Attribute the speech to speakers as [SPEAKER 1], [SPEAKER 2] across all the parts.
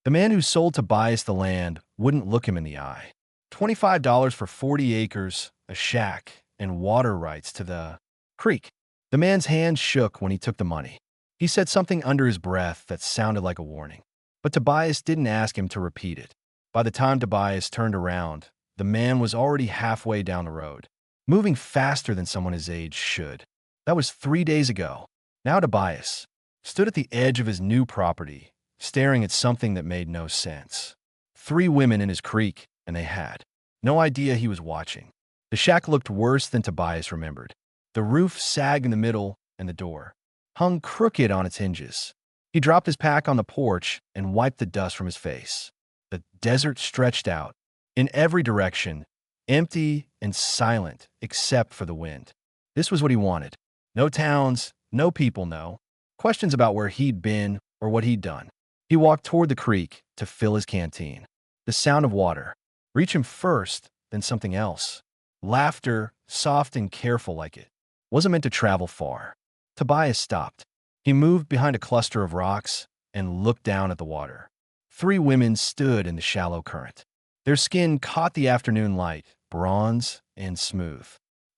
[SPEAKER 1] The man who sold Tobias the land wouldn't look him in the eye. $25 for 40 acres, a shack, and water rights to the creek. The man's hand shook when he took the money. He said something under his breath that sounded like a warning. But Tobias didn't ask him to repeat it. By the time Tobias turned around, the man was already halfway down the road, moving faster than someone his age should. That was 3 days ago. Now Tobias stood at the edge of his new property, staring at something that made no sense. 3 women in his creek, and they had no idea he was watching. The shack looked worse than Tobias remembered. The roof sagged in the middle, and the door hung crooked on its hinges. He dropped his pack on the porch and wiped the dust from his face. The desert stretched out in every direction, empty and silent except for the wind. This was what he wanted. No towns, no people, no questions about where he'd been or what he'd done. He walked toward the creek to fill his canteen. The sound of water reached him first, then something else. Laughter, soft and careful like it wasn't meant to travel far. Tobias stopped. He moved behind a cluster of rocks and looked down at the water. 3 women stood in the shallow current. Their skin caught the afternoon light, bronze and smooth.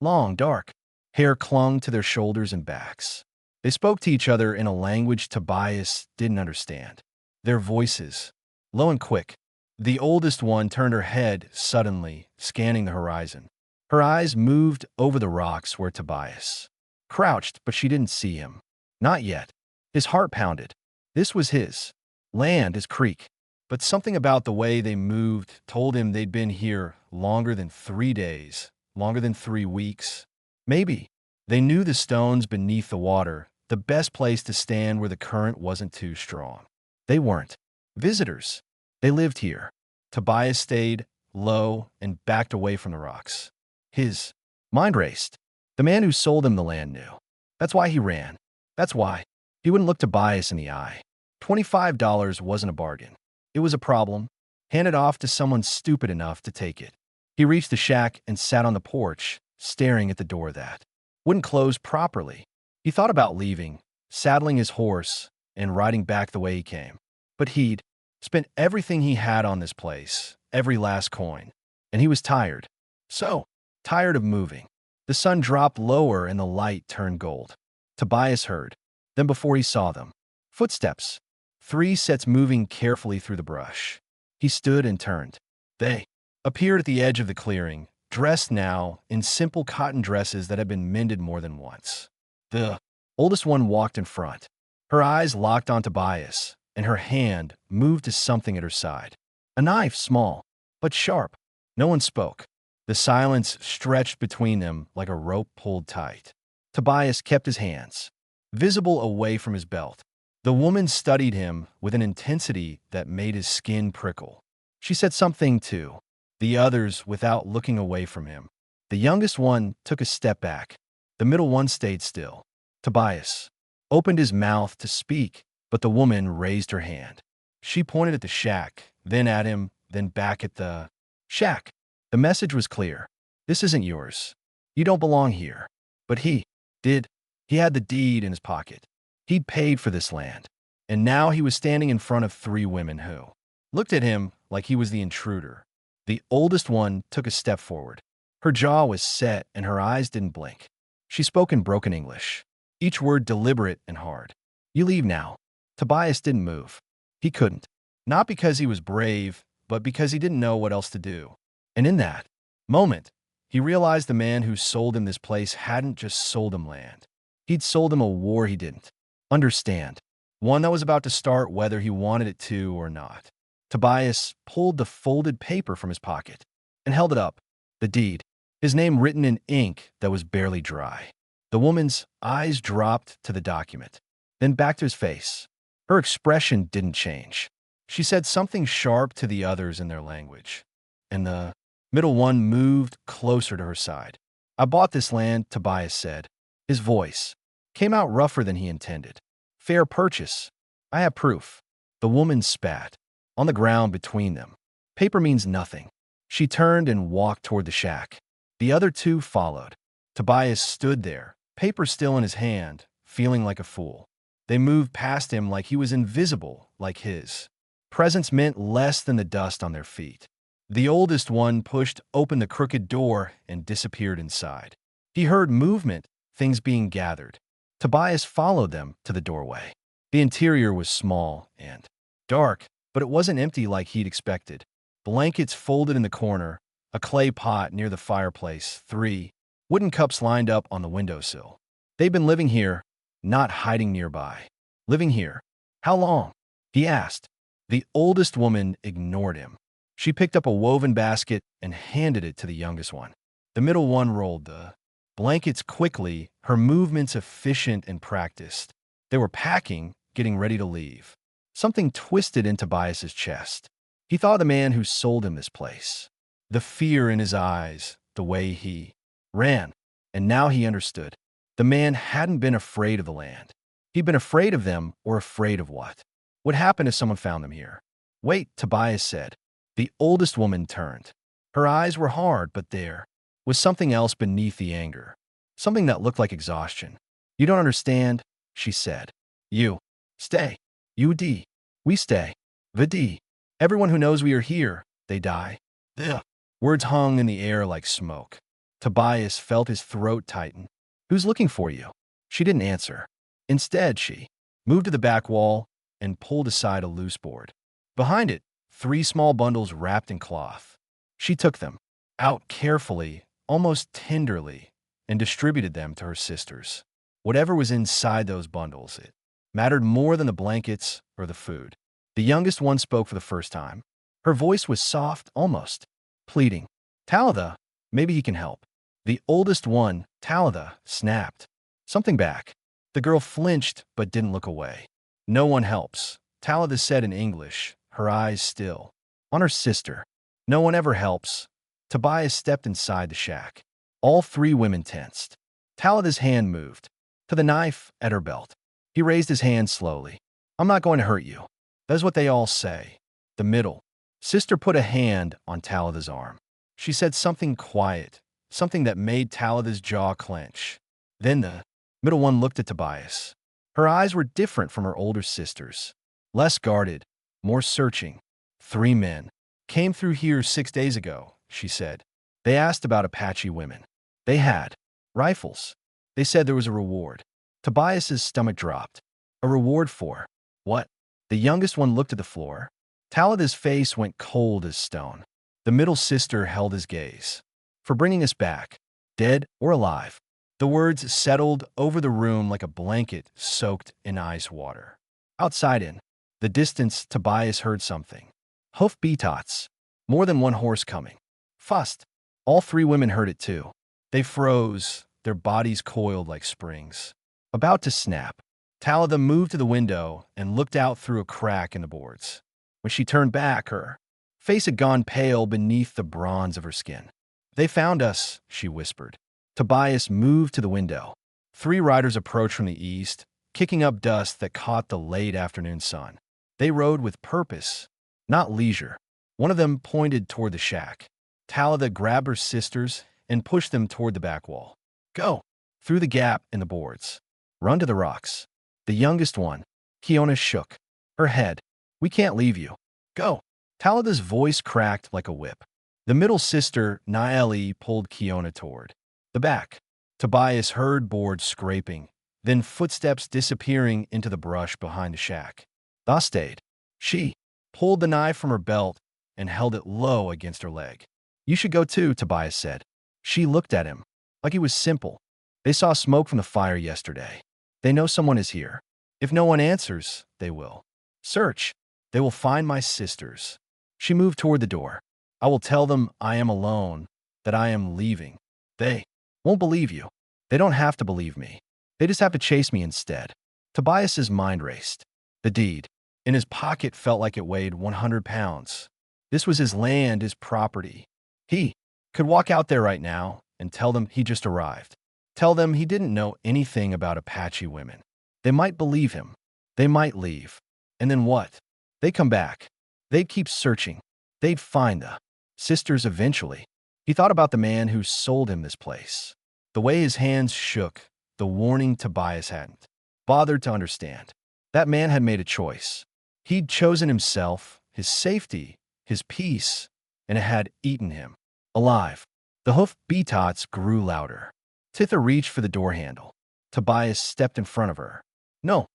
[SPEAKER 1] Long, dark hair clung to their shoulders and backs. They spoke to each other in a language Tobias didn't understand. Their voices, low and quick. The oldest one turned her head suddenly, scanning the horizon. Her eyes moved over the rocks where Tobias crouched, but she didn't see him. Not yet. His heart pounded. This was his land, his creek. But something about the way they moved told him they'd been here longer than 3 days, longer than 3 weeks. Maybe. They knew the stones beneath the water, the best place to stand where the current wasn't too strong. They weren't visitors. They lived here. Tobias stayed low and backed away from the rocks. His mind raced. The man who sold him the land knew. That's why he ran. That's why he wouldn't look Tobias in the eye. $25 wasn't a bargain. It was a problem, handed off to someone stupid enough to take it. He reached the shack and sat on the porch, staring at the door that wouldn't close properly. He thought about leaving, saddling his horse, and riding back the way he came. But he'd spent everything he had on this place, every last coin, and he was tired. So tired of moving. The sun dropped lower and the light turned gold. Tobias heard, then before he saw them, footsteps. 3 sets moving carefully through the brush. He stood and turned. They appeared at the edge of the clearing, dressed now in simple cotton dresses that had been mended more than once. The oldest one walked in front. Her eyes locked on Tobias, and her hand moved to something at her side. A knife, small, but sharp. No one spoke. The silence stretched between them like a rope pulled tight. Tobias kept his hands visible away from his belt. The woman studied him with an intensity that made his skin prickle. She said something to the others without looking away from him. The youngest one took a step back. The middle one stayed still. Tobias opened his mouth to speak, but the woman raised her hand. She pointed at the shack, then at him, then back at the shack. The message was clear. This isn't yours. You don't belong here. But he did. He had the deed in his pocket. He'd paid for this land. And now he was standing in front of 3 women who looked at him like he was the intruder. The oldest one took a step forward. Her jaw was set and her eyes didn't blink. She spoke in broken English, each word deliberate and hard. You leave now. Tobias didn't move. He couldn't. Not because he was brave, but because he didn't know what else to do. And in that moment, he realized the man who sold him this place hadn't just sold him land. He'd sold him a war he didn't understand, one that was about to start whether he wanted it to or not. Tobias pulled the folded paper from his pocket and held it up. The deed, his name written in ink that was barely dry. The woman's eyes dropped to the document, then back to his face. Her expression didn't change. She said something sharp to the others in their language, and the middle one moved closer to her side. I bought this land, Tobias said. His voice came out rougher than he intended. Fair purchase. I have proof. The woman spat on the ground between them. Paper means nothing. She turned and walked toward the shack. The other 2 followed. Tobias stood there, paper still in his hand, feeling like a fool. They moved past him like he was invisible, like his Presents meant less than the dust on their feet. The oldest one pushed open the crooked door and disappeared inside. He heard movement, things being gathered. Tobias followed them to the doorway. The interior was small and dark, but it wasn't empty like he'd expected. Blankets folded in the corner, a clay pot near the fireplace, 3 wooden cups lined up on the windowsill. They'd been living here, not hiding nearby. Living here. How long? He asked. The oldest woman ignored him. She picked up a woven basket and handed it to the youngest one. The middle one rolled the blankets quickly, her movements efficient and practiced. They were packing, getting ready to leave. Something twisted in Tobias's chest. He thought of the man who sold him this place. The fear in his eyes, the way he ran. And now he understood. The man hadn't been afraid of the land. He'd been afraid of them, or afraid of what? What happened if someone found them here? Wait, Tobias said. The oldest woman turned. Her eyes were hard, but there was something else beneath the anger. Something that looked like exhaustion. You don't understand, she said. You stay. U.D. We stay. V.D. Everyone who knows we are here, they die. Ugh. Words hung in the air like smoke. Tobias felt his throat tighten. Who's looking for you? She didn't answer. Instead, she moved to the back wall and pulled aside a loose board. Behind it, 3 small bundles wrapped in cloth. She took them out carefully, almost tenderly, and distributed them to her sisters. Whatever was inside those bundles, it mattered more than the blankets or the food. The youngest one spoke for the first time. Her voice was soft, almost pleading. Talitha, maybe he can help. The oldest one, Talitha, snapped something back. The girl flinched but didn't look away. No one helps, Talitha said in English, her eyes still on her sister. No one ever helps. Tobias stepped inside the shack. All 3 women tensed. Talitha's hand moved to the knife at her belt. He raised his hand slowly. I'm not going to hurt you. That's what they all say. The middle sister put a hand on Talitha's arm. She said something quiet, something that made Talitha's jaw clench. Then the middle one looked at Tobias. Her eyes were different from her older sister's. Less guarded, more searching. 3 men came through here 6 days ago, she said. They asked about Apache women. They had rifles. They said there was a reward. Tobias's stomach dropped. A reward for what? The youngest one looked at the floor. Talitha's face went cold as stone. The middle sister held his gaze. For bringing us back, dead or alive. The words settled over the room like a blanket soaked in ice water. Outside in the distance, Tobias heard something. Hoof beatots. More than one horse coming. Fussed. All 3 women heard it too. They froze, their bodies coiled like springs. About to snap, Talitha moved to the window and looked out through a crack in the boards. When she turned back, her face had gone pale beneath the bronze of her skin. They found us, she whispered. Tobias moved to the window. 3 riders approached from the east, kicking up dust that caught the late afternoon sun. They rode with purpose, not leisure. One of them pointed toward the shack. Talitha grabbed her sisters and pushed them toward the back wall. Go! Through the gap in the boards. Run to the rocks. The youngest one, Kiona, shook her head. We can't leave you. Go! Talitha's voice cracked like a whip. The middle sister, Naeli, pulled Kiona toward the back. Tobias heard boards scraping, then footsteps disappearing into the brush behind the shack. Tha stayed. She pulled the knife from her belt and held it low against her leg. You should go too, Tobias said. She looked at him like he was simple. They saw smoke from the fire yesterday. They know someone is here. If no one answers, they will search. They will find my sisters. She moved toward the door. I will tell them I am alone, that I am leaving. They won't believe you. They don't have to believe me. They just have to chase me instead. Tobias's mind raced. The deed in his pocket felt like it weighed 100 pounds. This was his land, his property. He could walk out there right now and tell them he just arrived. Tell them he didn't know anything about Apache women. They might believe him. They might leave. And then what? They'd come back. They'd keep searching. They'd find the sisters eventually. He thought about the man who sold him this place. The way his hands shook, the warning Tobias hadn't bothered to understand. That man had made a choice. He'd chosen himself, his safety, his peace, and it had eaten him. Alive. The hoof beats grew louder. Titha reached for the door handle. Tobias stepped in front of her. No.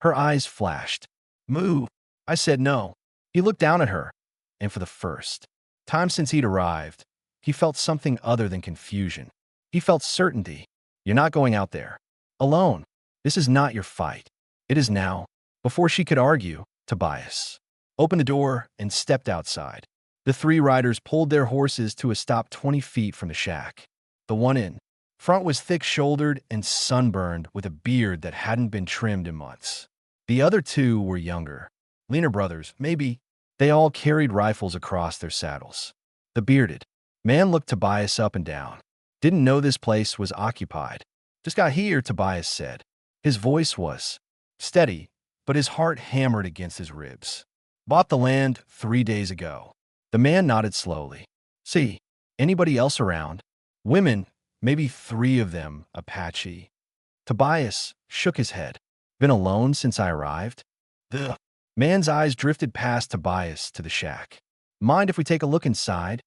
[SPEAKER 1] Her eyes flashed. Move. I said no. He looked down at her, and for the first time since he'd arrived, he felt something other than confusion. He felt certainty. You're not going out there. Alone. This is not your fight. It is now. Before she could argue, Tobias opened the door and stepped outside. The three riders pulled their horses to a stop 20 feet from the shack. The one in front was thick-shouldered and sunburned with a beard that hadn't been trimmed in months. The other two were younger, leaner brothers, maybe. They all carried rifles across their saddles. The bearded man looked Tobias up and down. Didn't know this place was occupied. Just got here, Tobias said. His voice was steady, but his heart hammered against his ribs. Bought the land 3 days ago. The man nodded slowly. See, anybody else around? Women, maybe 3 of them, Apache. Tobias shook his head. Been alone since I arrived? The man's eyes drifted past Tobias to the shack. Mind if we take a look inside?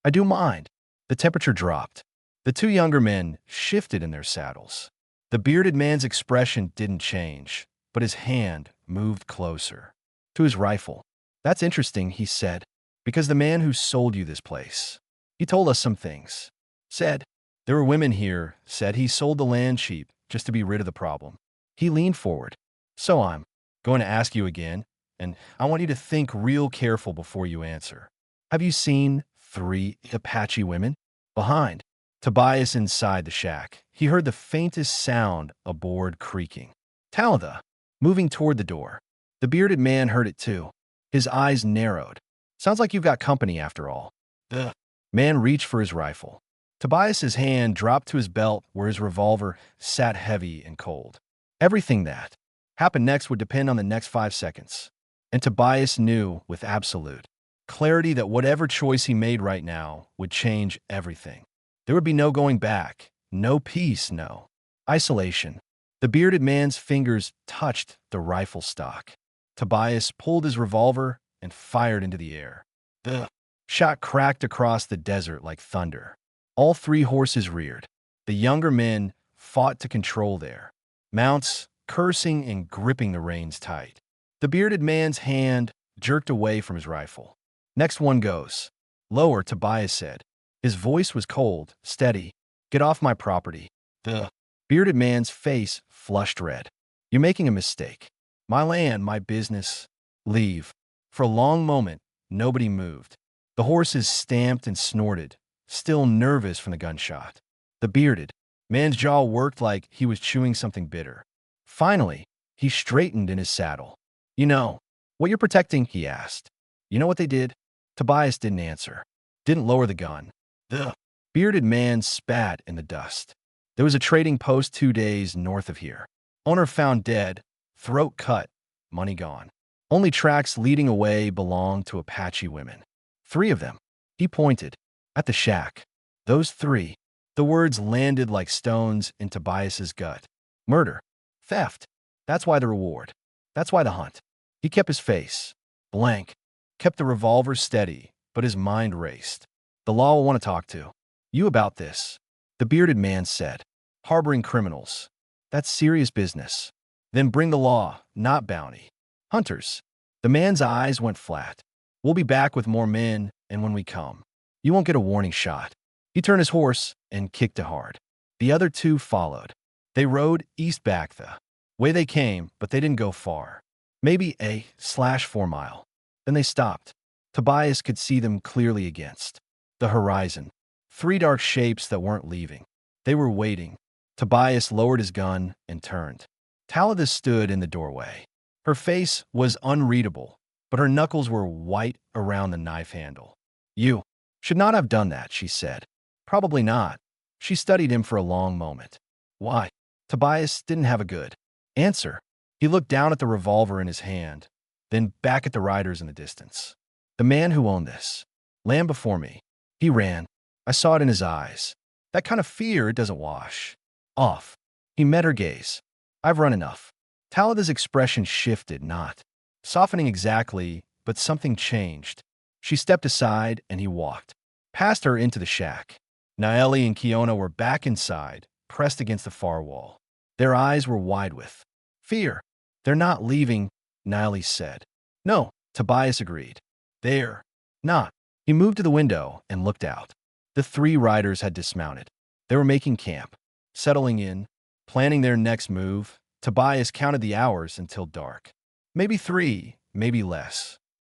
[SPEAKER 1] I do mind. The temperature dropped. The 2 younger men shifted in their saddles. The bearded man's expression didn't change, but his hand moved closer to his rifle. That's interesting, he said, because the man who sold you this place, he told us some things. Said, there were women here, said he sold the land cheap just to be rid of the problem. He leaned forward. So I'm going to ask you again, and I want you to think real careful before you answer. Have you seen 3 Apache women? Behind Tobias inside the shack, he heard the faintest sound, a board creaking. Talitha, moving toward the door. The bearded man heard it too. His eyes narrowed. Sounds like you've got company after all. The man reached for his rifle. Tobias's hand dropped to his belt where his revolver sat heavy and cold. Everything that happened next would depend on the next 5 seconds. And Tobias knew with absolute clarity that whatever choice he made right now would change everything. There would be no going back, no peace, no isolation. The bearded man's fingers touched the rifle stock. Tobias pulled his revolver and fired into the air. The shot cracked across the desert like thunder. All 3 horses reared. The younger men fought to control their mounts, cursing and gripping the reins tight. The bearded man's hand jerked away from his rifle. Next one goes. Lower, Tobias said. His voice was cold, steady. Get off my property. The bearded man's face flushed red. You're making a mistake. My land, my business. Leave. For a long moment, nobody moved. The horses stamped and snorted, still nervous from the gunshot. The bearded man's jaw worked like he was chewing something bitter. Finally, he straightened in his saddle. You know what you're protecting? He asked. You know what they did? Tobias didn't answer. Didn't lower the gun. The bearded man spat in the dust. There was a trading post 2 days north of here. Owner found dead, throat cut, money gone. Only tracks leading away belonged to Apache women. 3 of them. He pointed at the shack. Those 3. The words landed like stones in Tobias's gut. Murder. Theft. That's why the reward. That's why the hunt. He kept his face blank, kept the revolver steady, but his mind raced. The law will want to talk to you about this, the bearded man said. Harboring criminals. That's serious business. Then bring the law, not bounty. Hunters. The man's eyes went flat. We'll be back with more men, and when we come, you won't get a warning shot. He turned his horse and kicked it hard. The other 2 followed. They rode east back the way they came, but they didn't go far. Maybe a/4 mile. Then they stopped. Tobias could see them clearly against the horizon. 3 dark shapes that weren't leaving. They were waiting. Tobias lowered his gun and turned. Talitha stood in the doorway. Her face was unreadable, but her knuckles were white around the knife handle. You should not have done that, she said. Probably not. She studied him for a long moment. Why? Tobias didn't have a good answer. He looked down at the revolver in his hand, then back at the riders in the distance. The man who owned this land before me. He ran. I saw it in his eyes. That kind of fear, it doesn't wash off. He met her gaze. I've run enough. Talitha's expression shifted, not softening exactly, but something changed. She stepped aside and he walked past her into the shack. Naeli and Kiona were back inside, pressed against the far wall. Their eyes were wide with fear. "They're not leaving," Naeli said. "No," Tobias agreed. "They're not." He moved to the window and looked out. The three riders had dismounted. They were making camp, settling in, planning their next move. Tobias counted the hours until dark. Maybe 3, maybe less.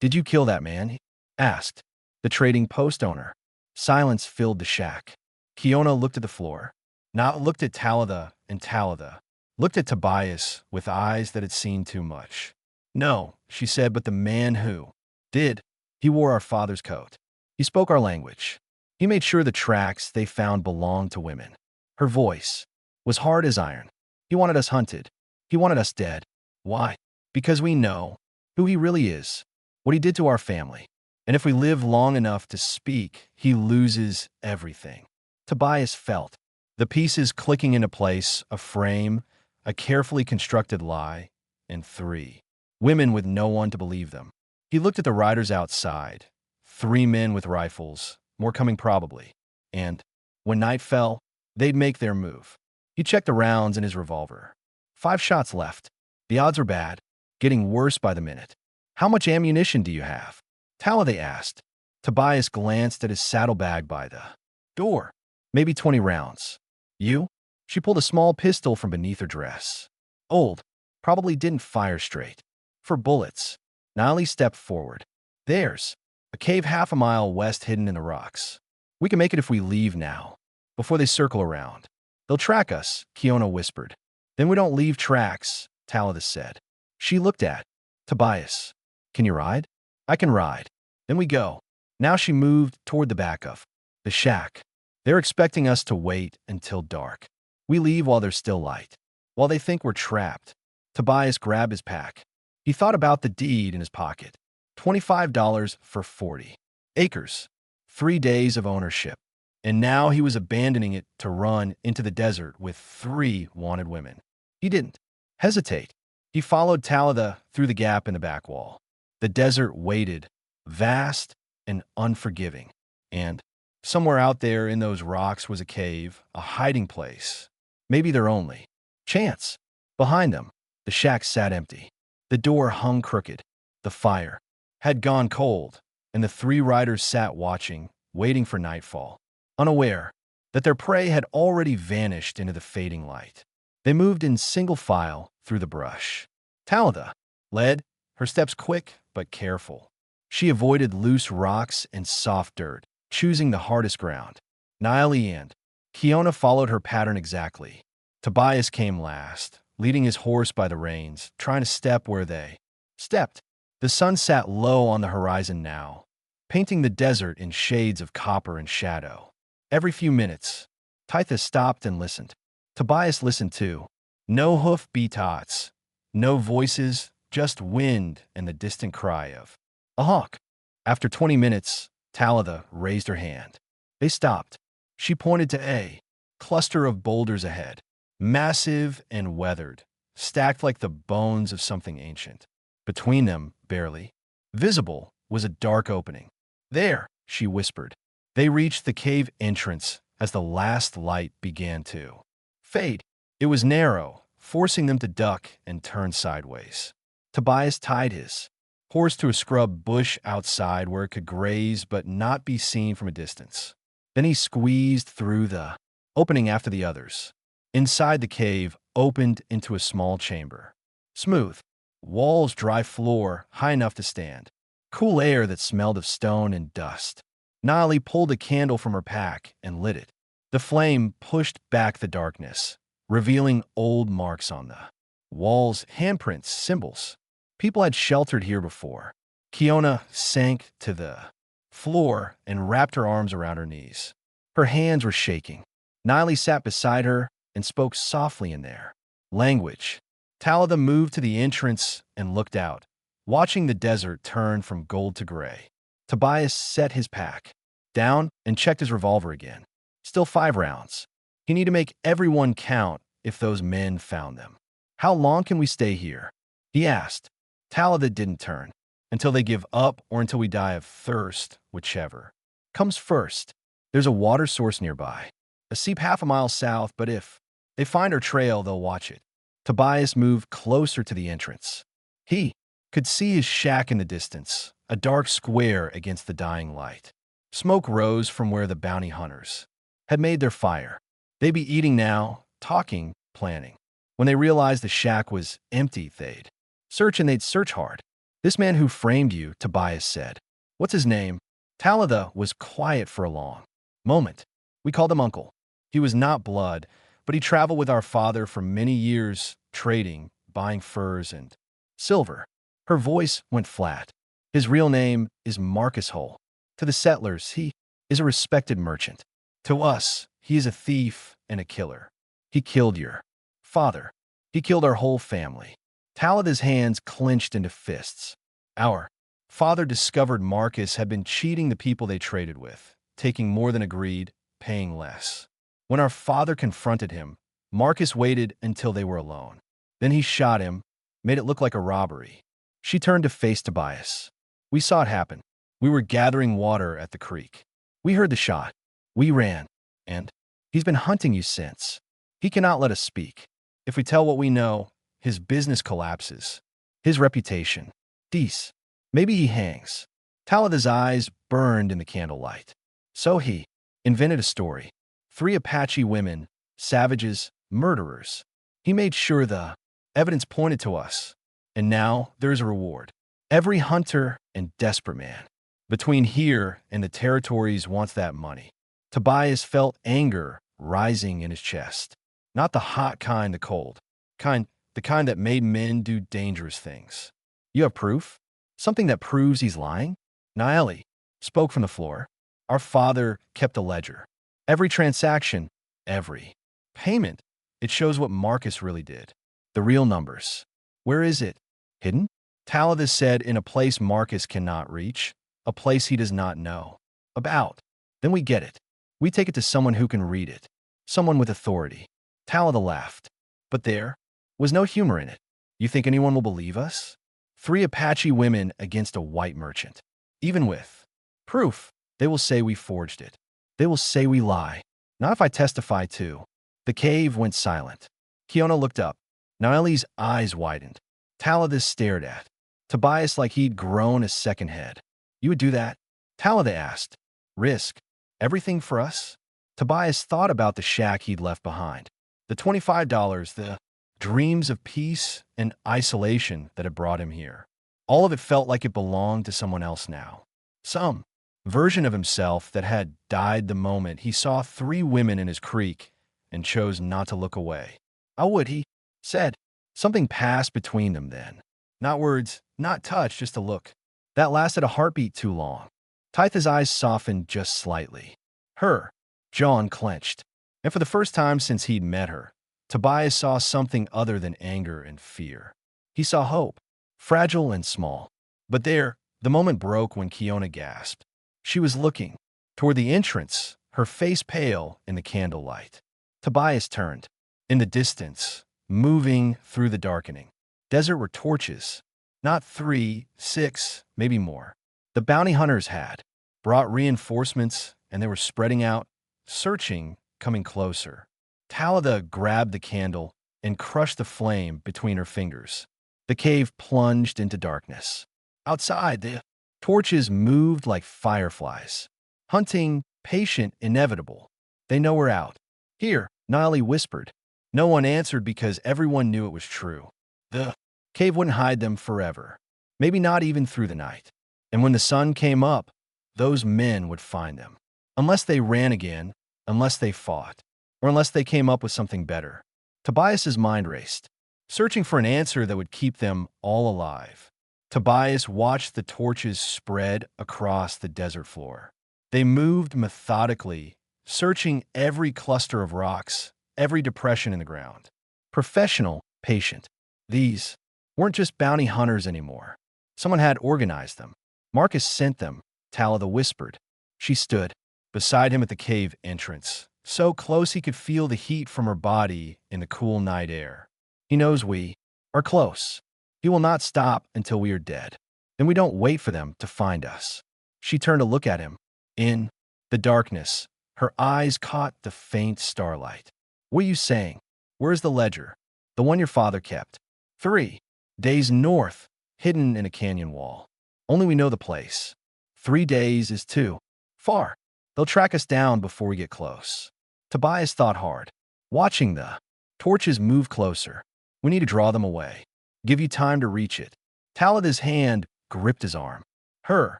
[SPEAKER 1] "Did you kill that man?" he asked the trading post owner. Silence filled the shack. Kiona looked at the floor, not looked at Talitha, and Talitha looked at Tobias with eyes that had seen too much. "No," she said, "but the man who did, he wore our father's coat. He spoke our language. He made sure the tracks they found belonged to women." Her voice was hard as iron. "He wanted us hunted. He wanted us dead. Why? Because we know who he really is, what he did to our family. And if we live long enough to speak, he loses everything." Tobias felt the pieces clicking into place, a frame, a carefully constructed lie, and 3 women with no one to believe them. He looked at the riders outside, 3 men with rifles, more coming probably, and when night fell, they'd make their move. He checked the rounds in his revolver. 5 shots left. The odds were bad, getting worse by the minute. "How much ammunition do you have?" Talitha asked. Tobias glanced at his saddlebag by the door. "Maybe 20 rounds. You?" She pulled a small pistol from beneath her dress. "Old. Probably didn't fire straight. For bullets." Naeli stepped forward. "There's a cave half a mile west hidden in the rocks. We can make it if we leave now, before they circle around. They'll track us," Kiona whispered. "Then we don't leave tracks," Talitha said. She looked at Tobias. "Can you ride?" "I can ride." "Then we go." Now she moved toward the back of the shack. "They're expecting us to wait until dark. We leave while there's still light, while they think we're trapped." Tobias grabbed his pack. He thought about the deed in his pocket. $25 for 40 acres. 3 days of ownership. And now he was abandoning it to run into the desert with 3 wanted women. He didn't hesitate. He followed Talitha through the gap in the back wall. The desert waited, vast and unforgiving. And somewhere out there in those rocks was a cave, a hiding place. Maybe their only chance. Behind them, the shack sat empty. The door hung crooked. The fire had gone cold, and the 3 riders sat watching, waiting for nightfall, unaware that their prey had already vanished into the fading light. They moved in single file through the brush. Talitha led, her steps quick but careful. She avoided loose rocks and soft dirt, choosing the hardest ground. Naeli and Kiona followed her pattern exactly. Tobias came last, leading his horse by the reins, trying to step where they stepped. The sun sat low on the horizon now, painting the desert in shades of copper and shadow. Every few minutes, Talitha stopped and listened. Tobias listened too. No hoof beats, no voices, just wind and the distant cry of a hawk. After 20 minutes, Talitha raised her hand. They stopped. She pointed to a cluster of boulders ahead, massive and weathered, stacked like the bones of something ancient. Between them, barely visible, was a dark opening. "There," she whispered. They reached the cave entrance as the last light began to fade. It was narrow, forcing them to duck and turn sideways. Tobias tied his horse to a scrub bush outside where it could graze but not be seen from a distance. Then he squeezed through the opening after the others. Inside, the cave opened into a small chamber. Smooth walls, dry floor, high enough to stand. Cool air that smelled of stone and dust. Naeli pulled a candle from her pack and lit it. The flame pushed back the darkness, revealing old marks on the walls, handprints, symbols. People had sheltered here before. Kiona sank to the floor and wrapped her arms around her knees. Her hands were shaking. Naeli sat beside her and spoke softly in their language. Talitha moved to the entrance and looked out, watching the desert turn from gold to gray. Tobias set his pack down and checked his revolver again. Still 5 rounds. He needed to make everyone count if those men found them. "How long can we stay here?" he asked. Talitha didn't turn. until they give up or until we die of thirst, whichever comes first. There's a water source nearby, a seep half a mile south, but if they find our trail, they'll watch it. Tobias moved closer to the entrance. He could see his shack in the distance, a dark square against the dying light. Smoke rose from where the bounty hunters had made their fire. They'd be eating now, talking, planning. When they realized the shack was empty, they'd search and they'd search hard. This man who framed you, Tobias said. What's his name? Talitha was quiet for a long moment. We called him Uncle. He was not blood, but he traveled with our father for many years, trading, buying furs and silver. Her voice went flat. His real name is Marcus Hull. To the settlers, he is a respected merchant. To us, he is a thief and a killer. He killed your father. He killed our whole family. Talitha's hands clenched into fists. Our father discovered Marcus had been cheating the people they traded with, taking more than agreed, paying less. When our father confronted him, Marcus waited until they were alone. Then he shot him, made it look like a robbery. She turned to face Tobias. We saw it happen. We were gathering water at the creek. We heard the shot. We ran. And he's been hunting you since. He cannot let us speak. If we tell what we know, his business collapses. His reputation. Dees. Maybe he hangs. Talitha's eyes burned in the candlelight. So he invented a story. 3 Apache women, savages, murderers. He made sure the evidence pointed to us. And now there's a reward. Every hunter and desperate man between here and the territories wants that money. Tobias felt anger rising in his chest. Not the hot kind, the cold. The kind that made men do dangerous things. You have proof? Something that proves he's lying? Naeli spoke from the floor. Our father kept a ledger. Every transaction, every payment, it shows what Marcus really did. The real numbers. Where is it? Hidden? Talitha said, in a place Marcus cannot reach, a place he does not know about. Then we get it. We take it to someone who can read it. Someone with authority. Talitha laughed. But there was no humor in it. You think anyone will believe us? 3 Apache women against a white merchant. Even with proof, they will say we forged it. They will say we lie. Not if I testify too. The cave went silent. Kiona looked up. Naeli's eyes widened. Talitha stared at Tobias like he'd grown a second head. You would do that? Talitha asked. Risk everything for us? Tobias thought about the shack he'd left behind. The $25, the dreams of peace and isolation that had brought him here. All of it felt like it belonged to someone else now. Some version of himself that had died the moment he saw 3 women in his creek and chose not to look away. How would he? Said. Something passed between them then. Not words, not touch, just a look. That lasted a heartbeat too long. Talitha's eyes softened just slightly. Her jaw unclenched. And for the first time since he'd met her, Tobias saw something other than anger and fear. He saw hope, fragile and small. But there, the moment broke when Kiona gasped. She was looking toward the entrance, her face pale in the candlelight. Tobias turned. In the distance, moving through the darkening desert were torches. Not 3, 6, maybe more. The bounty hunters had brought reinforcements, and they were spreading out, searching, coming closer. Talitha grabbed the candle and crushed the flame between her fingers. The cave plunged into darkness. Outside, the torches moved like fireflies. Hunting, patient, inevitable. They know we're out. Here, Naeli whispered. No one answered because everyone knew it was true. The cave wouldn't hide them forever. Maybe not even through the night. And when the sun came up, those men would find them. Unless they ran again, unless they fought, or unless they came up with something better. Tobias's mind raced, searching for an answer that would keep them all alive. Tobias watched the torches spread across the desert floor. They moved methodically, searching every cluster of rocks, every depression in the ground. Professional, patient. These weren't just bounty hunters anymore. Someone had organized them. Marcus sent them, Talitha whispered. She stood beside him at the cave entrance, so close he could feel the heat from her body in the cool night air. He knows we are close. He will not stop until we are dead. then we don't wait for them to find us. She turned to look at him. In the darkness, her eyes caught the faint starlight. What are you saying? Where's the ledger? The one your father kept. 3 days north, hidden in a canyon wall. Only we know the place. 3 days is too far. They'll track us down before we get close. Tobias thought hard, watching the torches move closer. We need to draw them away. Give you time to reach it. Talitha's hand gripped his arm. Her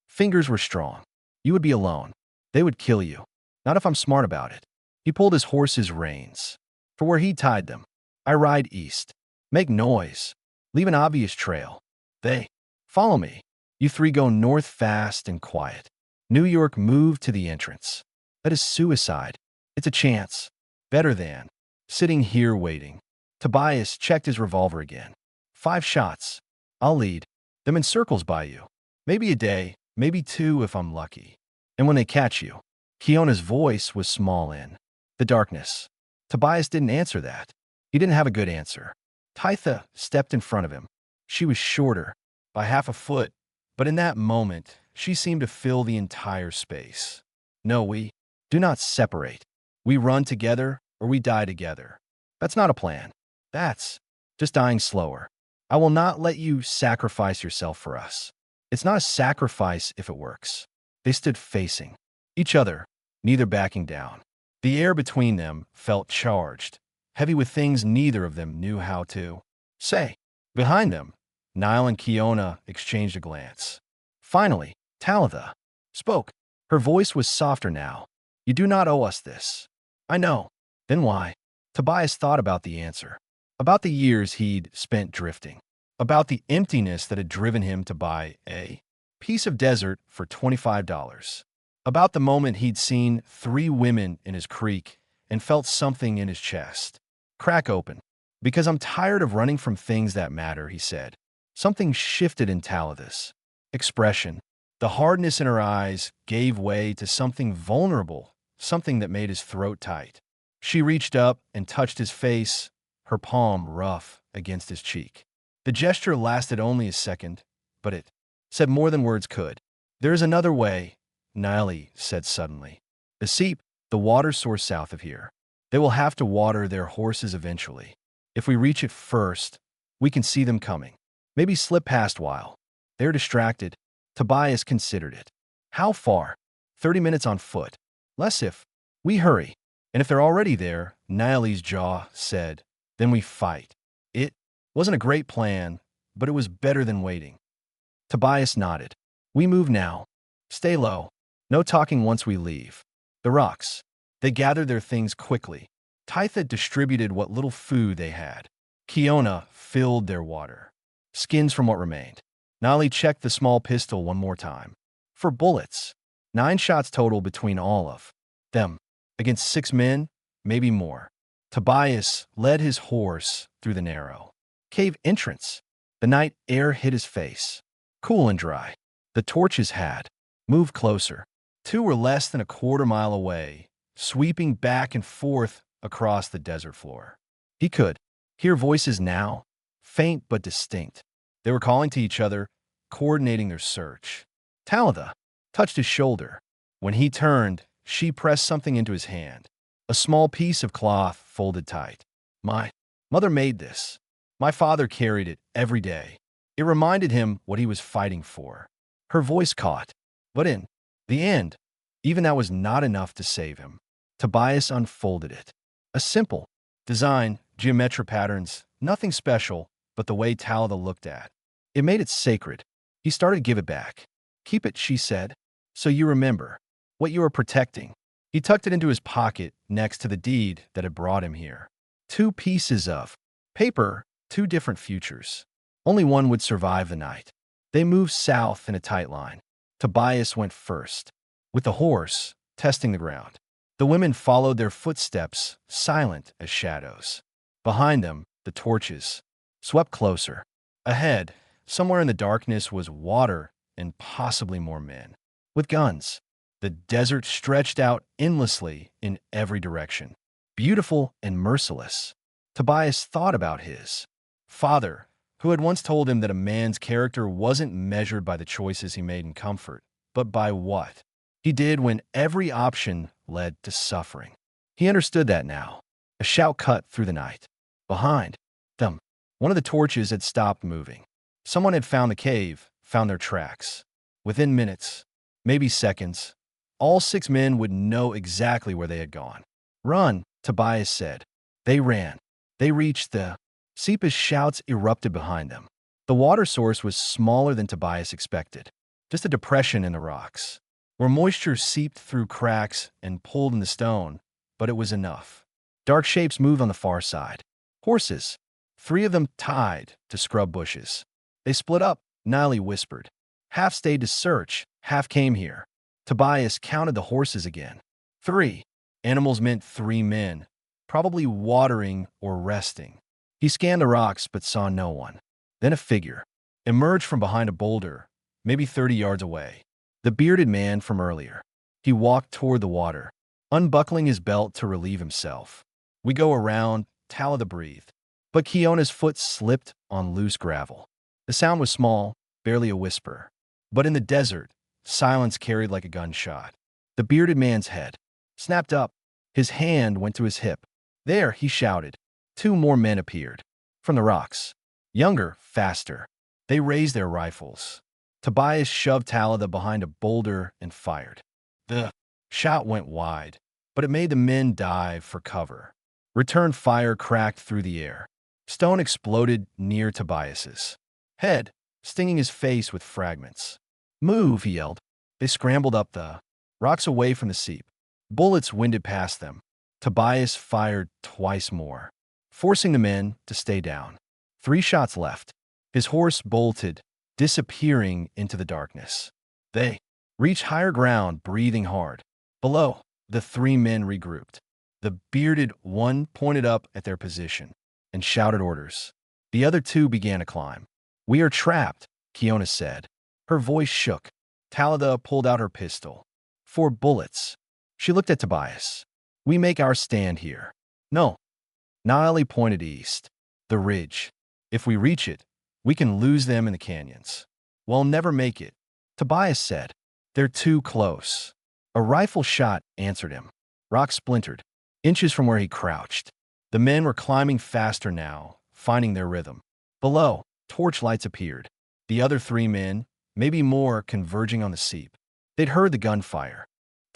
[SPEAKER 1] fingers were strong. You would be alone. They would kill you. Not if I'm smart about it. He pulled his horse's reins. For where he tied them, I ride east. Make noise. Leave an obvious trail. They follow me. You 3 go north fast and quiet. New York moved to the entrance. That is suicide. It's a chance. Better than sitting here waiting. Tobias checked his revolver again. 5 shots. I'll lead them in circles by you. Maybe a day, maybe 2 if I'm lucky. And when they catch you. Kiona's voice was small in the darkness. Tobias didn't answer that. He didn't have a good answer. Talitha stepped in front of him. She was shorter, by half a foot, but in that moment, she seemed to fill the entire space. No, we do not separate. We run together or we die together. That's not a plan. That's just dying slower. I will not let you sacrifice yourself for us. It's not a sacrifice if it works. They stood facing each other, neither backing down. The air between them felt charged, heavy with things neither of them knew how to say. Behind them, Niall and Kiona exchanged a glance. Finally, Talitha spoke. Her voice was softer now. You do not owe us this. I know. Then why? Tobias thought about the answer. About the years he'd spent drifting. About the emptiness that had driven him to buy a piece of desert for $25. About the moment he'd seen 3 women in his creek and felt something in his chest crack open. Because I'm tired of running from things that matter, he said. Something shifted in Talitha's expression. The hardness in her eyes gave way to something vulnerable, something that made his throat tight. She reached up and touched his face, her palm rough against his cheek. The gesture lasted only a second, but it said more than words could. There is another way, Niall said suddenly. The seep, the water source south of here. They will have to water their horses eventually. If we reach it first, we can see them coming. Maybe slip past while they're distracted. Tobias considered it. How far? 30 minutes on foot. Less if we hurry. And if they're already there, Niall's jaw said, then we fight. It wasn't a great plan, but it was better than waiting. Tobias nodded. We move now. Stay low. No talking once we leave. The rocks. They gathered their things quickly. Talitha distributed what little food they had. Kiona filled their water. Skins from what remained. Niall checked the small pistol one more time. For bullets. 9 shots total between all of them. Against 6 men, maybe more. Tobias led his horse through the narrow cave entrance. The night air hit his face. Cool and dry. The torches had moved closer. 2 were less than a quarter mile away, sweeping back and forth across the desert floor. He could hear voices now, faint but distinct. They were calling to each other, coordinating their search. Talitha touched his shoulder. When he turned, she pressed something into his hand. A small piece of cloth folded tight. My mother made this. My father carried it every day. It reminded him what he was fighting for. Her voice caught. But in the end, even that was not enough to save him. Tobias unfolded it. A simple design, geometric patterns, nothing special, but the way Talitha looked at. It made it sacred. He started to give it back. Keep it, she said, so you remember what you are protecting. He tucked it into his pocket next to the deed that had brought him here. 2 pieces of paper, 2 different futures. Only one would survive the night. They moved south in a tight line. Tobias went first, with the horse testing the ground. The women followed their footsteps, silent as shadows. Behind them, the torches swept closer. Ahead, somewhere in the darkness, was water and possibly more men. With guns, the desert stretched out endlessly in every direction. Beautiful and merciless. Tobias thought about his father, who had once told him that a man's character wasn't measured by the choices he made in comfort, but by what he did when every option led to suffering. He understood that now. A shout cut through the night. Behind them, one of the torches had stopped moving. Someone had found the cave, found their tracks. Within minutes, maybe seconds, all 6 men would know exactly where they had gone. Run, Tobias said. They ran. They reached the seep as shouts erupted behind them. The water source was smaller than Tobias expected, just a depression in the rocks, where moisture seeped through cracks and pulled in the stone, but it was enough. Dark shapes moved on the far side. Horses, 3 of them tied to scrub bushes. They split up, Niley whispered. Half stayed to search, half came here. Tobias counted the horses again. 3. Animals meant 3 men, probably watering or resting. He scanned the rocks but saw no one. Then a figure emerged from behind a boulder, maybe 30 yards away. The bearded man from earlier. He walked toward the water, unbuckling his belt to relieve himself. We go around, Talada breathed. But Kiona's foot slipped on loose gravel. The sound was small, barely a whisper. But in the desert, silence carried like a gunshot. The bearded man's head snapped up. His hand went to his hip. There, he shouted. 2 more men appeared. From the rocks. Younger, faster. They raised their rifles. Tobias shoved Talada behind a boulder and fired. The shot went wide, but it made the men dive for cover. Return fire cracked through the air. Stone exploded near Tobias's head, stinging his face with fragments. Move, he yelled. They scrambled up the rocks away from the seep. Bullets winded past them. Tobias fired twice more, forcing the men to stay down. 3 shots left. His horse bolted, disappearing into the darkness. They reached higher ground, breathing hard. Below, the 3 men regrouped. The bearded one pointed up at their position and shouted orders. The other 2 began to climb. We are trapped, Kiona said. Her voice shook. Talada pulled out her pistol. 4 bullets. She looked at Tobias. We make our stand here. No. Niley pointed east. The ridge. If we reach it, we can lose them in the canyons. We'll never make it, Tobias said. They're too close. A rifle shot answered him. Rock splintered, inches from where he crouched. The men were climbing faster now, finding their rhythm. Below, torchlights appeared. The other 3 men, maybe more, converging on the seep. They'd heard the gunfire.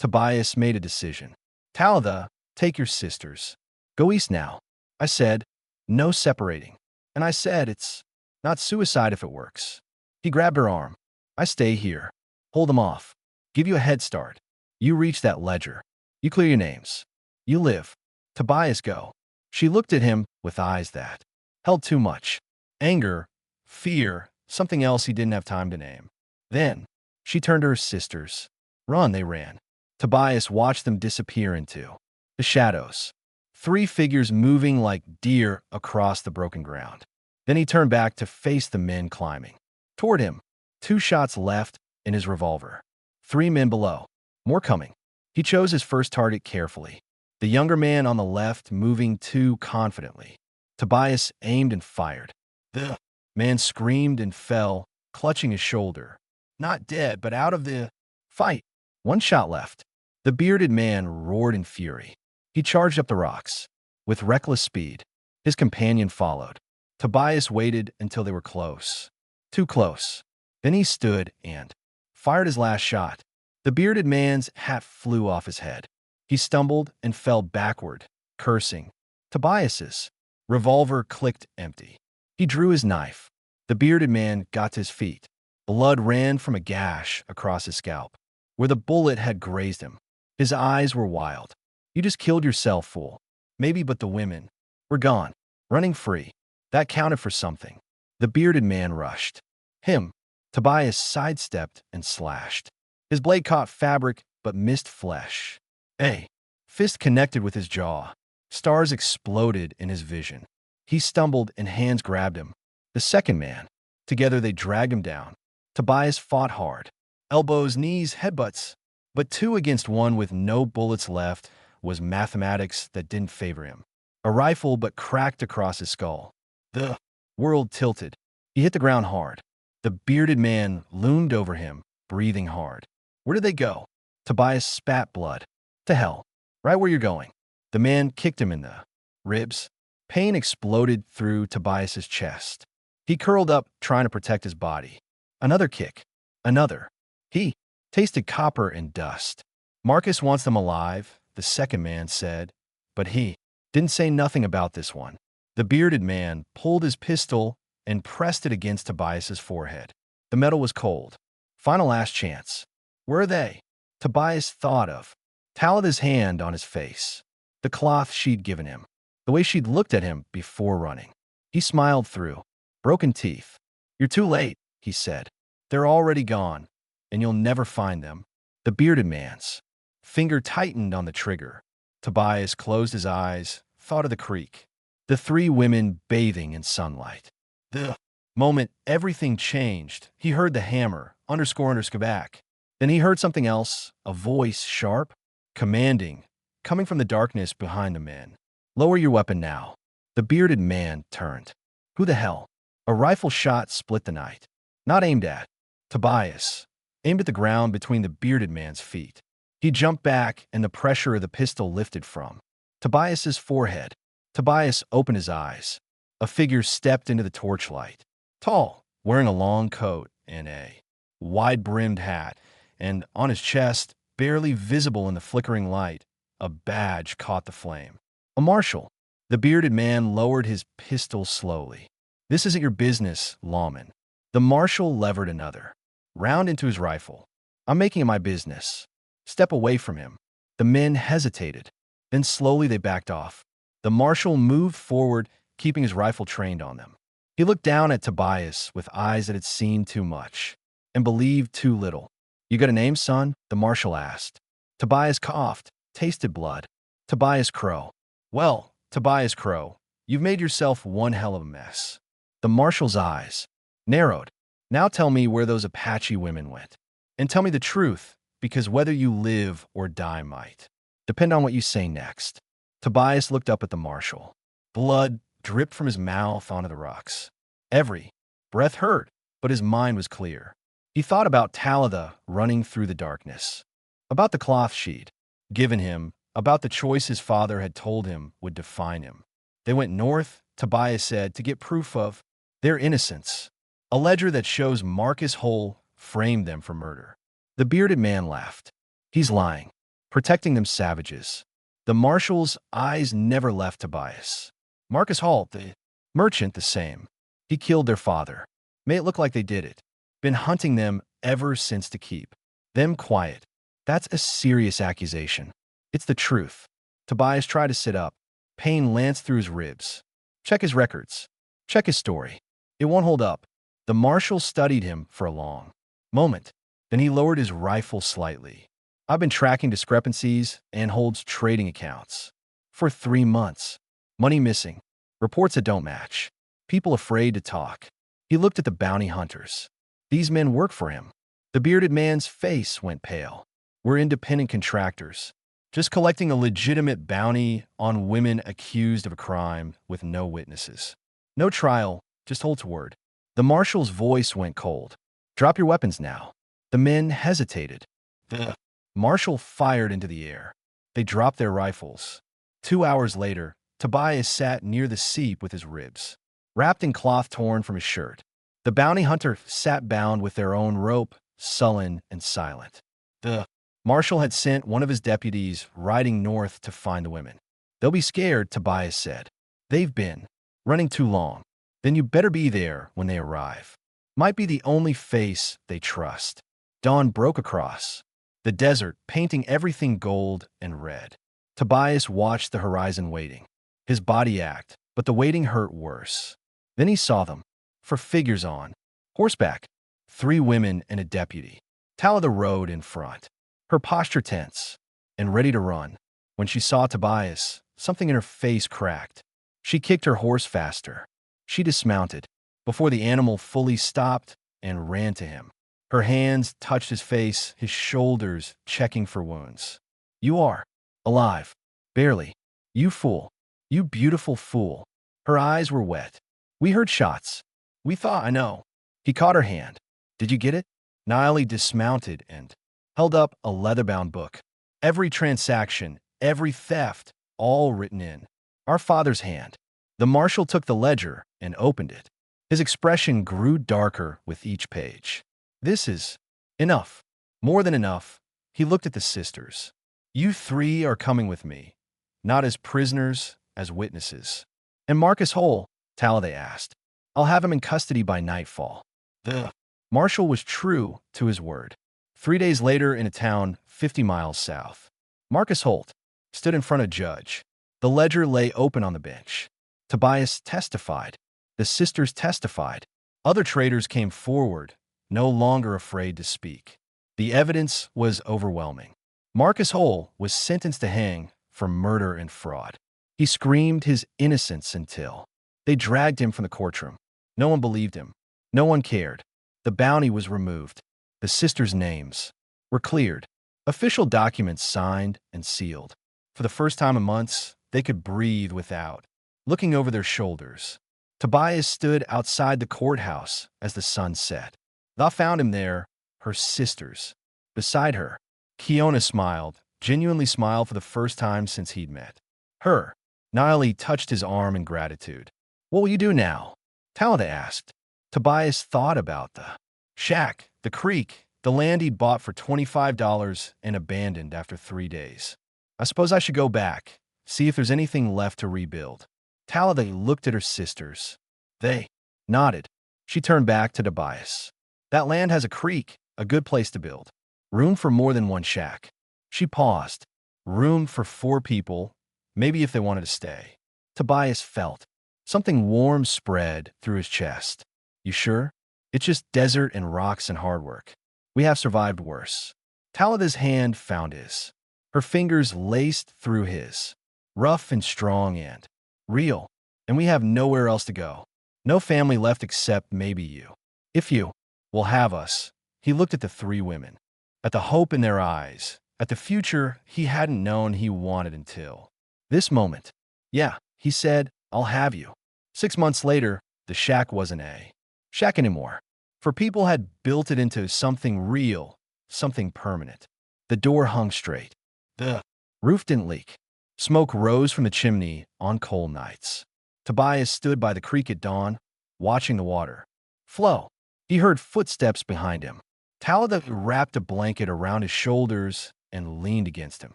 [SPEAKER 1] Tobias made a decision. Talada, take your sisters. Go east now. I said, no separating. And I said, it's not suicide if it works. He grabbed her arm. I stay here. Hold them off. Give you a head start. You reach that ledger. You clear your names. You live. Tobias, go. She looked at him with eyes that held too much. Anger, fear, something else he didn't have time to name. Then, she turned to her sisters. Run, they ran. Tobias watched them disappear into the shadows. 3 figures moving like deer across the broken ground. Then he turned back to face the men climbing toward him. 2 shots left in his revolver. 3 men below. More coming. He chose his first target carefully. The younger man on the left moving too confidently. Tobias aimed and fired. The man screamed and fell, clutching his shoulder. Not dead, but out of the fight. 1 shot left. The bearded man roared in fury. He charged up the rocks. With reckless speed, his companion followed. Tobias waited until they were close. Too close. Then he stood and fired his last shot. The bearded man's hat flew off his head. He stumbled and fell backward, cursing. Tobias's revolver clicked empty. He drew his knife. The bearded man got to his feet. Blood ran from a gash across his scalp, where the bullet had grazed him. His eyes were wild. You just killed yourself, fool. Maybe, but the women were gone, running free. That counted for something. The bearded man rushed. Him. Tobias sidestepped and slashed. His blade caught fabric but missed flesh. A fist connected with his jaw. Stars exploded in his vision. He stumbled and hands grabbed him. The second man. Together they dragged him down. Tobias fought hard. Elbows, knees, headbutts. But 2 against 1 with no bullets left was mathematics that didn't favor him. A rifle but cracked across his skull. The world tilted. He hit the ground hard. The bearded man loomed over him, breathing hard. Where did they go? Tobias spat blood. To hell. Right where you're going. The man kicked him in the ribs. Pain exploded through Tobias's chest. He curled up, trying to protect his body. Another kick. Another. He tasted copper and dust. Marcus wants them alive, the second man said, but he didn't say nothing about this one. The bearded man pulled his pistol and pressed it against Tobias's forehead. The metal was cold. Final last chance. Where are they? Tobias thought of Talitha's hand on his face, the cloth she'd given him, the way she'd looked at him before running. He smiled through broken teeth. You're too late, he said. They're already gone, and you'll never find them. The bearded man's finger tightened on the trigger. Tobias closed his eyes, thought of the creek, the three women bathing in sunlight. The moment everything changed, he heard the hammer, underscore back. Then he heard something else, a voice sharp, commanding, coming from the darkness behind the men. Lower your weapon now. The bearded man turned. Who the hell? A rifle shot split the night. Not aimed at Tobias, aimed at the ground between the bearded man's feet. He jumped back, and the pressure of the pistol lifted from Tobias's forehead. Tobias opened his eyes. A figure stepped into the torchlight. Tall, wearing a long coat and a wide-brimmed hat, and on his chest, barely visible in the flickering light, a badge caught the flame. A marshal. The bearded man lowered his pistol slowly. This isn't your business, lawman. The marshal levered another round into his rifle. I'm making it my business. Step away from him. The men hesitated. Then slowly they backed off. The marshal moved forward, keeping his rifle trained on them. He looked down at Tobias with eyes that had seen too much and believed too little. You got a name, son? The marshal asked. Tobias coughed, tasted blood. Tobias Crow. Well, Tobias Crow, you've made yourself one hell of a mess. The marshal's eyes narrowed. Now tell me where those Apache women went. And tell me the truth, because whether you live or die might depend on what you say next. Tobias looked up at the marshal. Blood dripped from his mouth onto the rocks. Every breath hurt, but his mind was clear. He thought about Talitha running through the darkness, about the cloth she'd given him, about the choice his father had told him would define him. They went north, Tobias said, to get proof of their innocence. A ledger that shows Marcus Hull framed them for murder. The bearded man laughed. He's lying, protecting them savages. The marshal's eyes never left Tobias. Marcus Hull, the merchant, the same. He killed their father. Made it look like they did it. Been hunting them ever since to keep them quiet. That's a serious accusation. It's the truth. Tobias tried to sit up. Pain lanced through his ribs. Check his records. Check his story. It won't hold up. The marshal studied him for a long moment. Then he lowered his rifle slightly. I've been tracking discrepancies and holds trading accounts for 3 months. Money missing. Reports that don't match. People afraid to talk. He looked at the bounty hunters. These men work for him. The bearded man's face went pale. We're independent contractors, just collecting a legitimate bounty on women accused of a crime with no witnesses. No trial, just hold to word. The marshal's voice went cold. Drop your weapons now. The men hesitated. The marshal fired into the air. They dropped their rifles. 2 hours later, Tobias sat near the seep with his ribs wrapped in cloth torn from his shirt. The bounty hunter sat bound with their own rope, sullen and silent. The marshal had sent one of his deputies riding north to find the women. They'll be scared, Tobias said. They've been running too long. Then you better be there when they arrive. Might be the only face they trust. Dawn broke across the desert, painting everything gold and red. Tobias watched the horizon waiting. His body ached, but the waiting hurt worse. Then he saw them, for figures on horseback, 3 women and a deputy. Talitha rode in front, her posture tense and ready to run. When she saw Tobias, something in her face cracked. She kicked her horse faster. She dismounted before the animal fully stopped and ran to him. Her hands touched his face, his shoulders checking for wounds. You are alive. Barely. You fool. You beautiful fool. Her eyes were wet. We heard shots. We thought, I know. He caught her hand. Did you get it? Niley dismounted and held up a leather-bound book. Every transaction, every theft, all written in our father's hand. The marshal took the ledger and opened it. His expression grew darker with each page. This is enough. More than enough. He looked at the sisters. You three are coming with me, not as prisoners, as witnesses. And Marcus Hole, Taladay asked. I'll have him in custody by nightfall. The marshal was true to his word. 3 days later, in a town 50 miles south, Marcus Holt stood in front of a judge. The ledger lay open on the bench. Tobias testified. The sisters testified. Other traders came forward, no longer afraid to speak. The evidence was overwhelming. Marcus Hole was sentenced to hang for murder and fraud. He screamed his innocence until they dragged him from the courtroom. No one believed him. No one cared. The bounty was removed. The sisters' names were cleared. Official documents signed and sealed. For the first time in months, they could breathe without looking over their shoulders. Tobias stood outside the courthouse as the sun set. Tha found him there, her sisters. Beside her, Kiona smiled, genuinely smiled for the first time since he'd met her. Niley touched his arm in gratitude. What will you do now? Talada asked. Tobias thought about the shack, the creek, the land he'd bought for $25 and abandoned after 3 days. I suppose I should go back, see if there's anything left to rebuild. Talada looked at her sisters. They nodded. She turned back to Tobias. That land has a creek, a good place to build. Room for more than one shack. She paused. Room for 4 people, maybe if they wanted to stay. Tobias felt something warm spread through his chest. You sure? It's just desert and rocks and hard work. We have survived worse. Talada's hand found his. Her fingers laced through his. Rough and strong and real. And we have nowhere else to go. No family left except maybe you. If you will have us. He looked at the 3 women. At the hope in their eyes. At the future he hadn't known he wanted until this moment. Yeah, he said, I'll have you. 6 months later, the shack wasn't a shack anymore. For people had built it into something real, something permanent. The door hung straight. The roof didn't leak. Smoke rose from the chimney on cold nights. Tobias stood by the creek at dawn, watching the water flow. He heard footsteps behind him. Talada wrapped a blanket around his shoulders and leaned against him.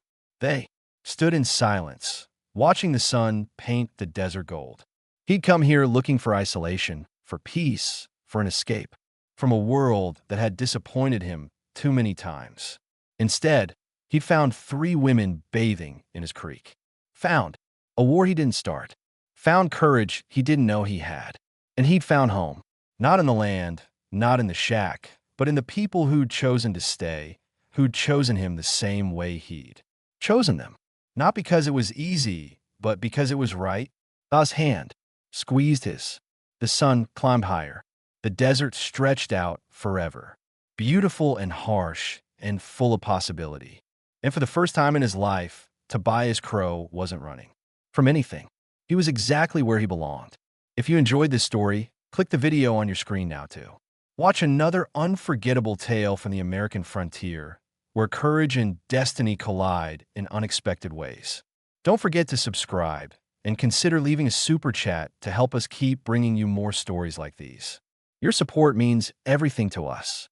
[SPEAKER 1] They stood in silence, watching the sun paint the desert gold. He'd come here looking for isolation, for peace, for an escape, from a world that had disappointed him too many times. Instead, he'd found 3 women bathing in his creek. Found a war he didn't start. Found courage he didn't know he had. And he'd found home, not in the land, not in the shack, but in the people who'd chosen to stay, who'd chosen him the same way he'd chosen them. Not because it was easy, but because it was right. Tha's hand squeezed his. The sun climbed higher. The desert stretched out forever. Beautiful and harsh and full of possibility. And for the first time in his life, Tobias Crow wasn't running from anything. He was exactly where he belonged. If you enjoyed this story, click the video on your screen now too. Watch another unforgettable tale from the American frontier, where courage and destiny collide in unexpected ways. Don't forget to subscribe and consider leaving a super chat to help us keep bringing you more stories like these. Your support means everything to us.